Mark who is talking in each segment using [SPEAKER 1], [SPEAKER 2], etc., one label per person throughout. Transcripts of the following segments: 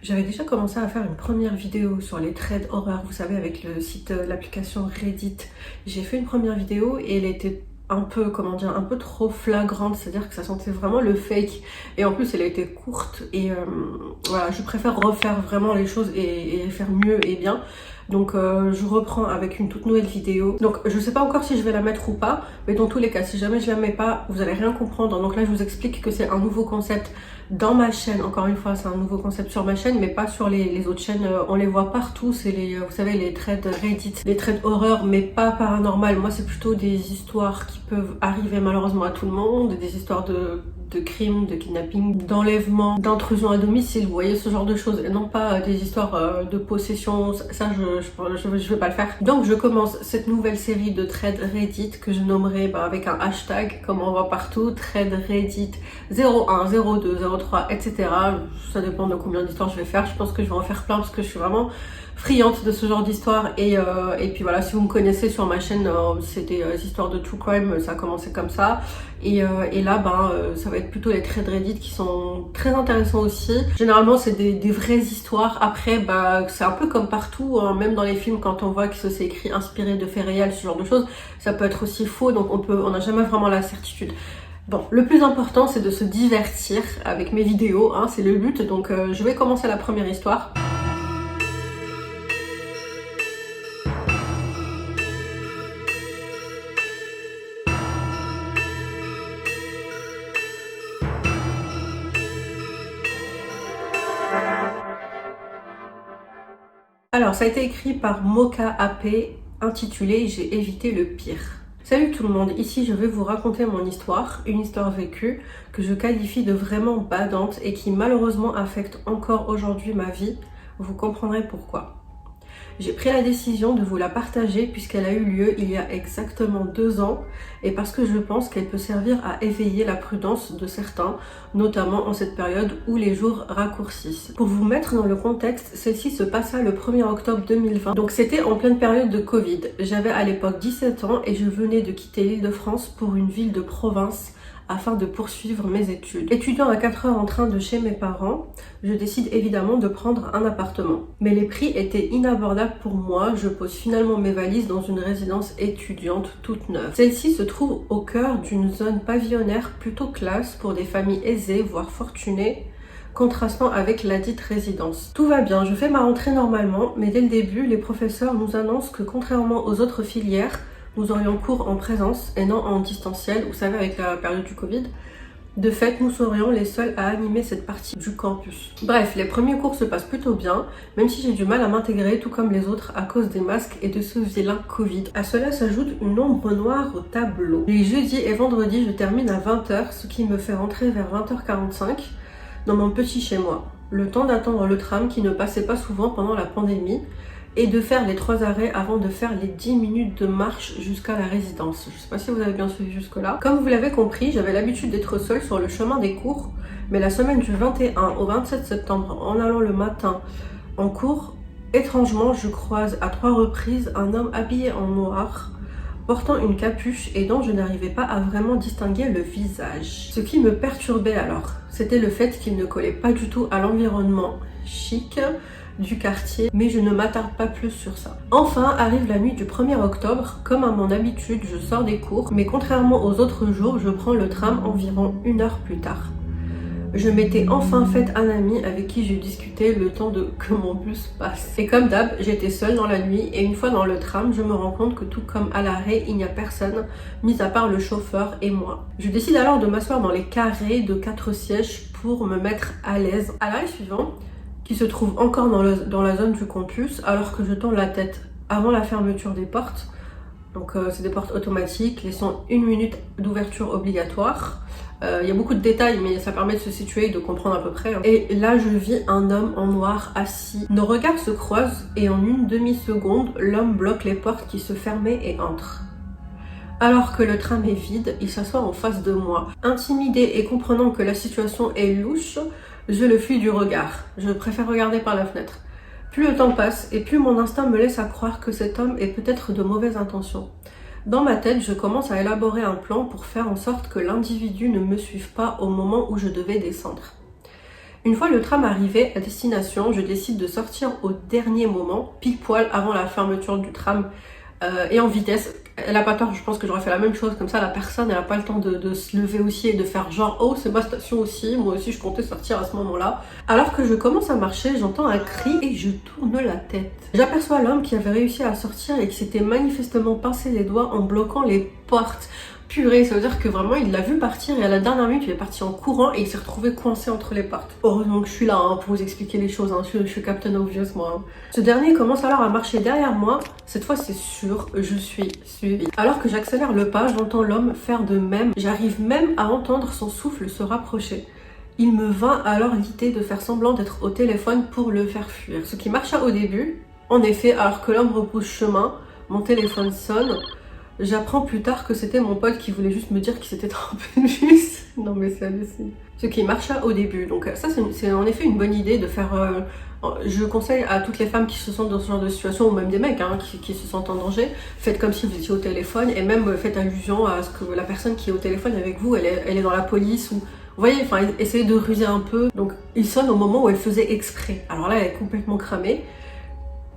[SPEAKER 1] J'avais déjà commencé à faire une première vidéo sur les threads horreur, vous savez, avec le site, l'application Reddit. J'ai fait une première vidéo et elle était un peu, comment dire, un peu trop flagrante, c'est-à-dire que ça sentait vraiment le fake. Et en plus, elle a été courte et voilà, je préfère refaire vraiment les choses et faire mieux et bien. Donc je reprends avec une toute nouvelle vidéo. Donc je sais pas encore si je vais la mettre ou pas, mais dans tous les cas, si jamais je la mets pas, vous allez rien comprendre. Donc là, je vous explique que c'est un nouveau concept dans ma chaîne. Encore une fois, c'est un nouveau concept sur ma chaîne, mais pas sur les autres chaînes. On les voit partout, c'est les, vous savez, les threads Reddit, les threads horreur, mais pas paranormal. Moi, c'est plutôt des histoires qui peuvent arriver malheureusement à tout le monde, des histoires de crimes, de kidnapping, d'enlèvement, d'intrusion à domicile, vous voyez, ce genre de choses, et non pas des histoires de possession. Ça je vais pas le faire. Donc je commence cette nouvelle série de threads Reddit que je nommerai avec un hashtag comme on voit partout, thread Reddit 01, 02, 03, etc. Ça dépend de combien d'histoires je vais faire. Je pense que je vais en faire plein parce que je suis vraiment friande de ce genre d'histoire et puis voilà, si vous me connaissez sur ma chaîne, c'est des histoires de true crime, ça a commencé comme ça et là ça va être plutôt les threads Reddit qui sont très intéressants aussi. Généralement c'est des vraies histoires. Après c'est un peu comme partout, hein, même dans les films quand on voit que c'est écrit inspiré de faits réels, ce genre de choses, ça peut être aussi faux, donc on n'a jamais vraiment la certitude. Bon, le plus important c'est de se divertir avec mes vidéos, hein, c'est le but, donc je vais commencer la première histoire. Alors, ça a été écrit par Mocha AP, intitulé J'ai évité le pire. Salut tout le monde, ici je vais vous raconter mon histoire, une histoire vécue que je qualifie de vraiment badante et qui malheureusement affecte encore aujourd'hui ma vie. Vous comprendrez pourquoi. J'ai pris la décision de vous la partager puisqu'elle a eu lieu il y a exactement 2 ans et parce que je pense qu'elle peut servir à éveiller la prudence de certains, notamment en cette période où les jours raccourcissent. Pour vous mettre dans le contexte, celle-ci se passa le 1er octobre 2020, donc c'était en pleine période de Covid. J'avais à l'époque 17 ans et je venais de quitter l'Île-de-France pour une ville de province afin de poursuivre mes études. Étudiant à 4 heures en train de chez mes parents, je décide évidemment de prendre un appartement. Mais les prix étaient inabordables pour moi, je pose finalement mes valises dans une résidence étudiante toute neuve. Celle-ci se trouve au cœur d'une zone pavillonnaire plutôt classe pour des familles aisées, voire fortunées, contrastant avec la dite résidence. Tout va bien, je fais ma rentrée normalement, mais dès le début, les professeurs nous annoncent que contrairement aux autres filières, nous aurions cours en présence et non en distanciel, vous savez, avec la période du Covid. De fait, nous serions les seuls à animer cette partie du campus. Bref, les premiers cours se passent plutôt bien, même si j'ai du mal à m'intégrer tout comme les autres à cause des masques et de ce vilain Covid. À cela s'ajoute une ombre noire au tableau. Les jeudis et vendredis, je termine à 20 h, ce qui me fait rentrer vers 20 h 45 dans mon petit chez moi. Le temps d'attendre le tram qui ne passait pas souvent pendant la pandémie, et de faire les 3 arrêts avant de faire les 10 minutes de marche jusqu'à la résidence. Je sais pas si vous avez bien suivi jusque là. Comme vous l'avez compris, j'avais l'habitude d'être seule sur le chemin des cours, mais la semaine du 21 au 27 septembre, en allant le matin en cours, étrangement, je croise à 3 reprises un homme habillé en noir, portant une capuche et dont je n'arrivais pas à vraiment distinguer le visage. Ce qui me perturbait alors, c'était le fait qu'il ne collait pas du tout à l'environnement chic du quartier, mais je ne m'attarde pas plus sur ça. Enfin arrive la nuit du 1er octobre, comme à mon habitude, je sors des cours, mais contrairement aux autres jours, je prends le tram environ 1 heure plus tard. Je m'étais enfin fait un ami avec qui je discutais le temps que mon bus passe. Et comme d'hab, j'étais seule dans la nuit et une fois dans le tram, je me rends compte que tout comme à l'arrêt, il n'y a personne, mis à part le chauffeur et moi. Je décide alors de m'asseoir dans les carrés de 4 sièges pour me mettre à l'aise. À l'arrêt suivant, qui se trouve encore dans la zone du campus, alors que je tends la tête avant la fermeture des portes. Donc c'est des portes automatiques, laissant 1 minute d'ouverture obligatoire. Il y a beaucoup de détails, mais ça permet de se situer et de comprendre à peu près. Et là, je vis un homme en noir assis. Nos regards se croisent et en une demi-seconde, l'homme bloque les portes qui se fermaient et entre. Alors que le tram est vide, il s'assoit en face de moi. Intimidée et comprenant que la situation est louche, je le fuis du regard. Je préfère regarder par la fenêtre. Plus le temps passe et plus mon instinct me laisse à croire que cet homme est peut-être de mauvaises intentions. Dans ma tête, je commence à élaborer un plan pour faire en sorte que l'individu ne me suive pas au moment où je devais descendre. Une fois le tram arrivé à destination, je décide de sortir au dernier moment, pile poil avant la fermeture du tram et en vitesse. Elle a pas tort, je pense que j'aurais fait la même chose, comme ça la personne elle a pas le temps de se lever aussi et de faire genre oh c'est ma station aussi, moi aussi je comptais sortir à ce moment-là. Alors que je commence à marcher, j'entends un cri et je tourne la tête. J'aperçois l'homme qui avait réussi à sortir et qui s'était manifestement pincé les doigts en bloquant les portes. Purée, ça veut dire que vraiment il l'a vu partir et à la dernière minute il est parti en courant et il s'est retrouvé coincé entre les portes. Heureusement que je suis là pour vous expliquer les choses, je suis Captain Obvious moi. Ce dernier commence alors à marcher derrière moi, cette fois c'est sûr, je suis suivie. Alors que j'accélère le pas, j'entends l'homme faire de même, j'arrive même à entendre son souffle se rapprocher. Il me vint alors l'idée de faire semblant d'être au téléphone pour le faire fuir, ce qui marcha au début. En effet, alors que l'homme repousse chemin, mon téléphone sonne. J'apprends plus tard que c'était mon pote qui voulait juste me dire qu'il s'était trompé de bus. Non mais c'est hallucinant. Ce qui marcha au début. Donc ça c'est en effet une bonne idée de faire... je conseille à toutes les femmes qui se sentent dans ce genre de situation, ou même des mecs qui se sentent en danger, faites comme si vous étiez au téléphone et même faites allusion à ce que la personne qui est au téléphone avec vous, elle est dans la police ou... Vous voyez, enfin essayez de ruser un peu. Donc il sonne au moment où elle faisait exprès. Alors là elle est complètement cramée.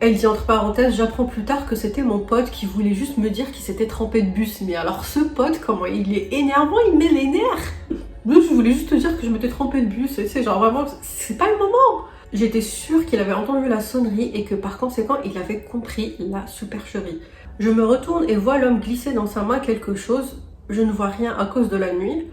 [SPEAKER 1] Elle dit entre parenthèses, j'apprends plus tard que c'était mon pote qui voulait juste me dire qu'il s'était trempé de bus. Mais alors ce pote, comment il est énervant, il met les nerfs. Moi je voulais juste te dire que je m'étais trompé de bus, c'est genre vraiment, c'est pas le moment. J'étais sûre qu'il avait entendu la sonnerie et que par conséquent il avait compris la supercherie. Je me retourne et vois l'homme glisser dans sa main quelque chose, je ne vois rien à cause de la nuit.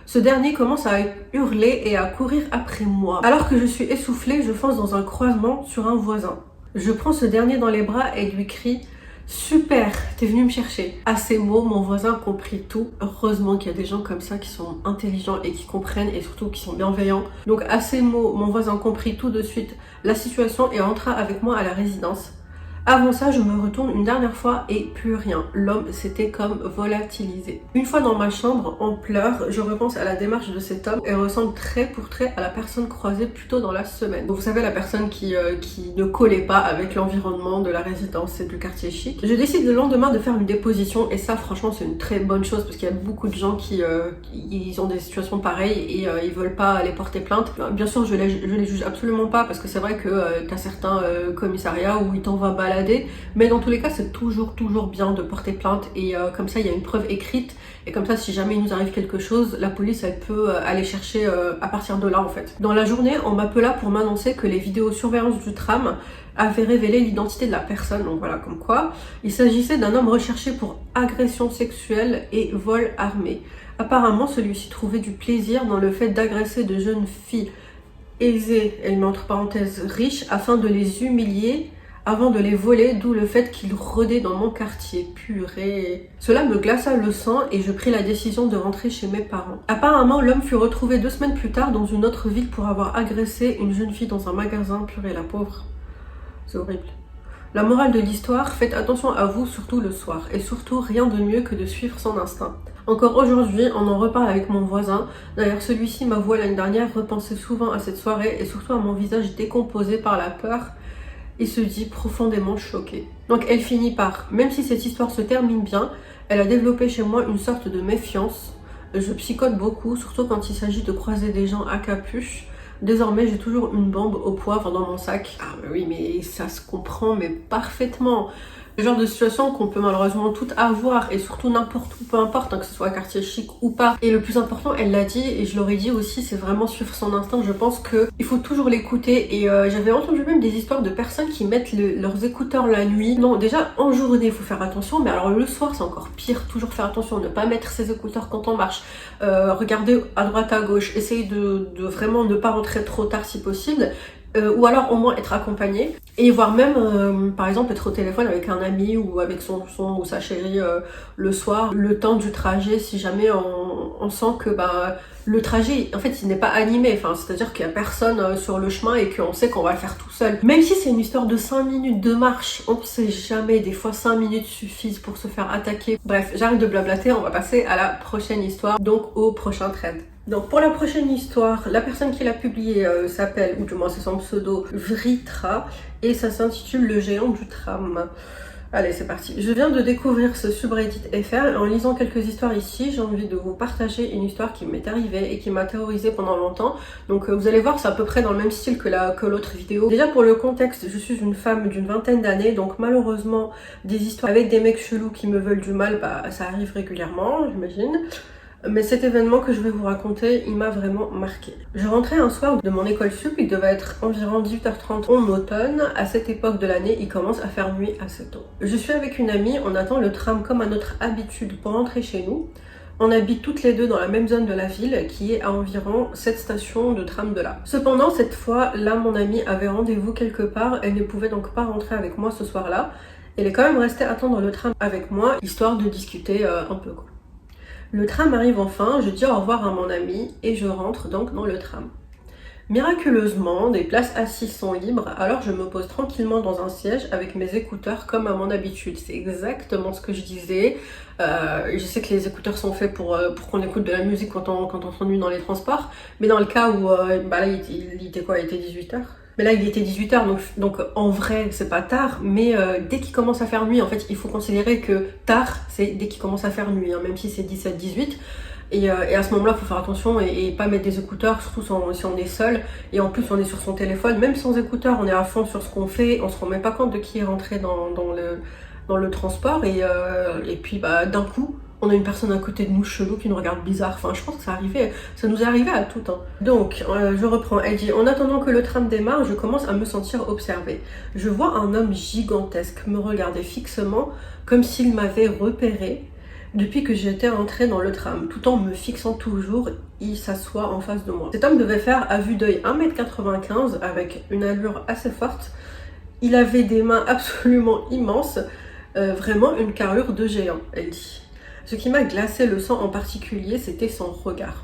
[SPEAKER 1] Ce dernier commence à hurler et à courir après moi. Alors que je suis essoufflée, je fonce dans un croisement sur un voisin. Je prends ce dernier dans les bras et lui crie « Super, t'es venu me chercher !» À ces mots, mon voisin comprit tout. Heureusement qu'il y a des gens comme ça qui sont intelligents et qui comprennent et surtout qui sont bienveillants. Donc à ces mots, mon voisin comprit tout de suite la situation et entra avec moi à la résidence. Avant ça, je me retourne une dernière fois et plus rien. L'homme s'était comme volatilisé. Une fois dans ma chambre, en pleurs, je repense à la démarche de cet homme et ressemble trait pour trait à la personne croisée plus tôt dans la semaine. Donc, vous savez, la personne qui ne collait pas avec l'environnement de la résidence et du quartier chic. Je décide le lendemain de faire une déposition et ça, franchement, c'est une très bonne chose parce qu'il y a beaucoup de gens qui ils ont des situations pareilles et ils veulent pas aller porter plainte. Bien sûr, je les juge absolument pas parce que c'est vrai que t'as certains commissariats où ils t'envoient balader. Mais dans tous les cas c'est toujours bien de porter plainte et comme ça il y a une preuve écrite et comme ça si jamais il nous arrive quelque chose la police elle peut aller chercher à partir de là en fait. Dans la journée on m'appela pour m'annoncer que les vidéosurveillance du tram avaient révélé l'identité de la personne, donc voilà comme quoi il s'agissait d'un homme recherché pour agression sexuelle et vol armé. Apparemment celui-ci trouvait du plaisir dans le fait d'agresser de jeunes filles aisées, elle met entre parenthèses riches, afin de les humilier avant de les voler, d'où le fait qu'il rôdait dans mon quartier. Purée. Cela me glaça le sang et je pris la décision de rentrer chez mes parents. Apparemment, l'homme fut retrouvé 2 semaines plus tard dans une autre ville pour avoir agressé une jeune fille dans un magasin. Purée, la pauvre. C'est horrible. La morale de l'histoire, faites attention à vous, surtout le soir. Et surtout, rien de mieux que de suivre son instinct. Encore aujourd'hui, on en reparle avec mon voisin. D'ailleurs, celui-ci m'avoua l'année dernière repenser souvent à cette soirée et surtout à mon visage décomposé par la peur. Il se dit profondément choqué. Donc elle finit par, même si cette histoire se termine bien, elle a développé chez moi une sorte de méfiance. Je psychote beaucoup, surtout quand il s'agit de croiser des gens à capuche. Désormais, j'ai toujours une bombe au poivre dans mon sac. Ah mais oui, mais ça se comprend, mais parfaitement. Le genre de situation qu'on peut malheureusement tout avoir et surtout n'importe où, peu importe, que ce soit un quartier chic ou pas. Et le plus important, elle l'a dit et je l'aurais dit aussi, c'est vraiment suivre son instinct. Je pense que il faut toujours l'écouter et j'avais entendu même des histoires de personnes qui mettent leurs écouteurs la nuit. Non, déjà en journée, il faut faire attention, mais alors le soir, c'est encore pire. Toujours faire attention, ne pas mettre ses écouteurs quand on marche. Regarder à droite, à gauche, essayer de vraiment ne pas rentrer trop tard si possible. Ou alors au moins être accompagné et voire même par exemple être au téléphone avec un ami ou avec son ou sa chérie le soir, le temps du trajet si jamais on sent que le trajet en fait il n'est pas animé, enfin c'est-à-dire qu'il y a personne sur le chemin et qu'on sait qu'on va le faire tout seul. Même si c'est une histoire de 5 minutes de marche, on ne sait jamais, des fois 5 minutes suffisent pour se faire attaquer. Bref, j'arrête de blablater, on va passer à la prochaine histoire, donc au prochain thread. Donc pour la prochaine histoire, la personne qui l'a publiée s'appelle, ou du moins c'est son pseudo, Vritra, et ça s'intitule Le géant du tram. Allez, c'est parti. Je viens de découvrir ce subreddit FR et en lisant quelques histoires ici, j'ai envie de vous partager une histoire qui m'est arrivée et qui m'a terrorisée pendant longtemps. Donc vous allez voir, c'est à peu près dans le même style que l'autre vidéo. Déjà pour le contexte, je suis une femme d'une vingtaine d'années, donc malheureusement des histoires avec des mecs chelous qui me veulent du mal, bah ça arrive régulièrement, j'imagine. Mais cet événement que je vais vous raconter, il m'a vraiment marqué. Je rentrais un soir de mon école sup, il devait être environ 18h30 en automne. À cette époque de l'année, il commence à faire nuit assez tôt. Je suis avec une amie, on attend le tram comme à notre habitude pour rentrer chez nous. On habite toutes les deux dans la même zone de la ville, qui est à environ 7 stations de tram de là. Cependant, cette fois, là, mon amie avait rendez-vous quelque part, elle ne pouvait donc pas rentrer avec moi ce soir-là. Elle est quand même restée attendre le tram avec moi, histoire de discuter un peu quoi. Le tram arrive enfin, je dis au revoir à mon ami et je rentre donc dans le tram. Miraculeusement, des places assises sont libres, alors je me pose tranquillement dans un siège avec mes écouteurs comme à mon habitude. C'est exactement ce que je disais. Je sais que les écouteurs sont faits pour qu'on écoute de la musique quand on s'ennuie dans les transports, mais dans le cas où bah là il était quoi, il était 18h. Mais là, il était 18h, donc en vrai, c'est pas tard, mais dès qu'il commence à faire nuit, en fait, il faut considérer que tard, c'est dès qu'il commence à faire nuit, hein, même si c'est 17-18. Et à ce moment-là, il faut faire attention et pas mettre des écouteurs, surtout si on est seul. Et en plus, on est sur son téléphone, même sans écouteurs, on est à fond sur ce qu'on fait, on se rend même pas compte de qui est rentré dans le transport. Et puis, bah, d'un coup, on a une personne à côté de nous chelou qui nous regarde bizarre. Enfin, je pense que ça nous est arrivé à toutes. Hein. Donc, je reprends. Elle dit, en attendant que le tram démarre, je commence à me sentir observée. Je vois un homme gigantesque me regarder fixement, comme s'il m'avait repérée depuis que j'étais entrée dans le tram. Tout en me fixant toujours, il s'assoit en face de moi. Cet homme devait faire à vue d'œil 1m95 avec une allure assez forte. Il avait des mains absolument immenses, vraiment une carrure de géant, elle dit. Ce qui m'a glacé le sang en particulier, c'était son regard.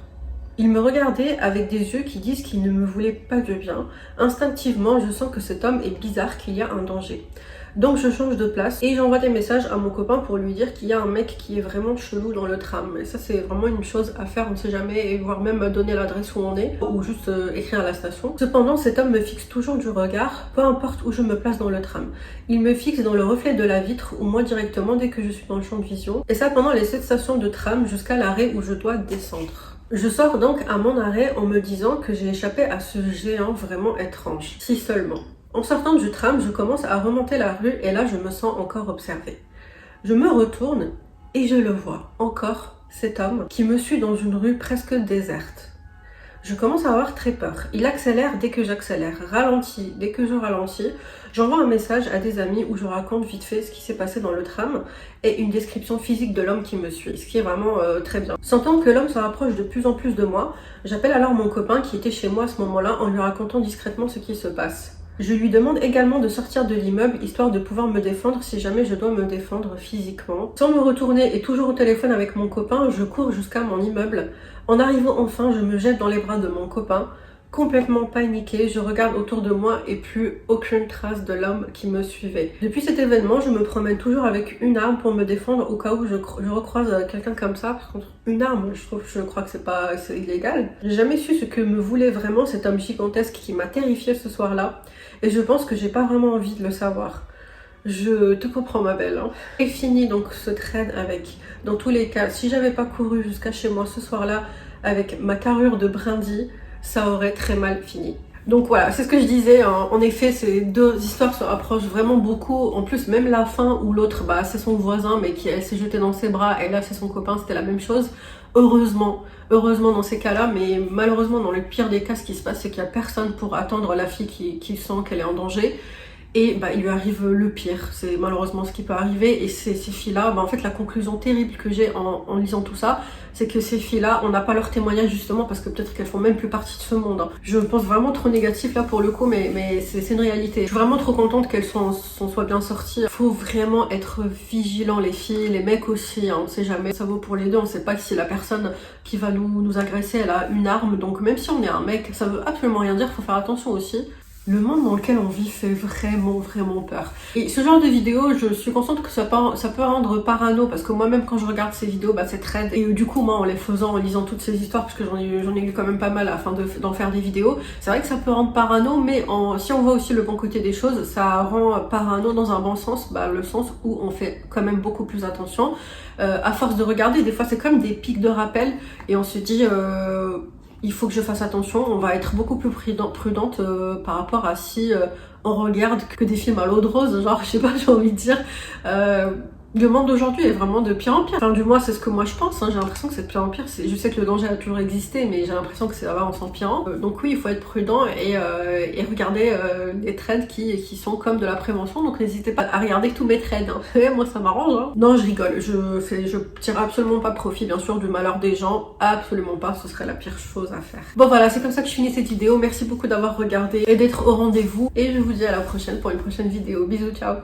[SPEAKER 1] Il me regardait avec des yeux qui disent qu'il ne me voulait pas de bien. Instinctivement, je sens que cet homme est bizarre, qu'il y a un danger. Donc je change de place et j'envoie des messages à mon copain pour lui dire qu'il y a un mec qui est vraiment chelou dans le tram. Et ça c'est vraiment une chose à faire, on ne sait jamais, et voire même donner l'adresse où on est, ou juste écrire à la station. Cependant, cet homme me fixe toujours du regard, peu importe où je me place dans le tram. Il me fixe dans le reflet de la vitre ou moi directement dès que je suis dans le champ de vision. Et ça pendant les 7 stations de tram jusqu'à l'arrêt où je dois descendre. Je sors donc à mon arrêt en me disant que j'ai échappé à ce géant vraiment étrange. Si seulement. En sortant du tram, je commence à remonter la rue et là je me sens encore observée. Je me retourne et je le vois, encore, cet homme qui me suit dans une rue presque déserte. Je commence à avoir très peur. Il accélère dès que j'accélère, ralentit dès que je ralentis. J'envoie un message à des amis où je raconte vite fait ce qui s'est passé dans le tram et une description physique de l'homme qui me suit, ce qui est vraiment très bien. Sentant que l'homme se rapproche de plus en plus de moi, j'appelle alors mon copain qui était chez moi à ce moment-là en lui racontant discrètement ce qui se passe. Je lui demande également de sortir de l'immeuble histoire de pouvoir me défendre si jamais je dois me défendre physiquement. Sans me retourner et toujours au téléphone avec mon copain, je cours jusqu'à mon immeuble. En arrivant enfin, je me jette dans les bras de mon copain. Complètement paniquée, je regarde autour de moi et plus aucune trace de l'homme qui me suivait. Depuis cet événement, je me promène toujours avec une arme pour me défendre au cas où je recroise quelqu'un comme ça. Par contre, une arme, je crois que c'est illégal. J'ai jamais su ce que me voulait vraiment cet homme gigantesque qui m'a terrifiée ce soir-là. Et je pense que j'ai pas vraiment envie de le savoir. Je te comprends ma belle. Hein. Et fini donc ce trade avec, dans tous les cas, si j'avais pas couru jusqu'à chez moi ce soir-là avec ma carrure de brindille, ça aurait très mal fini. Donc voilà, c'est ce que je disais, hein. En effet, ces deux histoires se rapprochent vraiment beaucoup. En plus, même la fin où l'autre, bah, c'est son voisin, mais elle s'est jetée dans ses bras, et là c'est son copain, c'était la même chose. Heureusement dans ces cas-là, mais malheureusement dans le pire des cas, ce qui se passe, c'est qu'il n'y a personne pour attendre la fille qui sent qu'elle est en danger. Et bah, il lui arrive le pire, c'est malheureusement ce qui peut arriver. Et ces filles-là, bah, en fait la conclusion terrible que j'ai en lisant tout ça, c'est que ces filles-là, on n'a pas leur témoignage justement parce que peut-être qu'elles font même plus partie de ce monde. Hein. Je pense vraiment trop négatif là pour le coup, mais c'est une réalité. Je suis vraiment trop contente qu'elles soient bien sorties. Faut vraiment être vigilant les filles, les mecs aussi, hein, on sait jamais. Ça vaut pour les deux, on sait pas si la personne qui va nous agresser, elle a une arme. Donc même si on est un mec, ça veut absolument rien dire, faut faire attention aussi. Le monde dans lequel on vit fait vraiment peur. Et ce genre de vidéo, je suis consciente que ça peut rendre parano, parce que moi-même quand je regarde ces vidéos, bah c'est trend. Et du coup, moi en les faisant, en lisant toutes ces histoires, parce que j'en ai lu quand même pas mal afin d'en faire des vidéos, c'est vrai que ça peut rendre parano, mais si on voit aussi le bon côté des choses, ça rend parano dans un bon sens, bah le sens où on fait quand même beaucoup plus attention. À force de regarder, des fois c'est comme des pics de rappel, et on se dit... il faut que je fasse attention, on va être beaucoup plus prudente par rapport à si on regarde que des films à l'eau de rose, genre je sais pas, j'ai envie de dire. Le monde d'aujourd'hui est vraiment de pire en pire. Enfin, du moins, c'est ce que moi je pense. Hein. J'ai l'impression que c'est de pire en pire. Je sais que le danger a toujours existé, mais j'ai l'impression que ça va en s'empirant. Donc oui, il faut être prudent et regarder les trends qui sont comme de la prévention. Donc n'hésitez pas à regarder tous mes trends. Hein. Moi, ça m'arrange. Hein. Non, je rigole. Je tire absolument pas profit, bien sûr, du malheur des gens. Absolument pas. Ce serait la pire chose à faire. Bon voilà, c'est comme ça que je finis cette vidéo. Merci beaucoup d'avoir regardé et d'être au rendez-vous. Et je vous dis à la prochaine pour une prochaine vidéo. Bisous, ciao.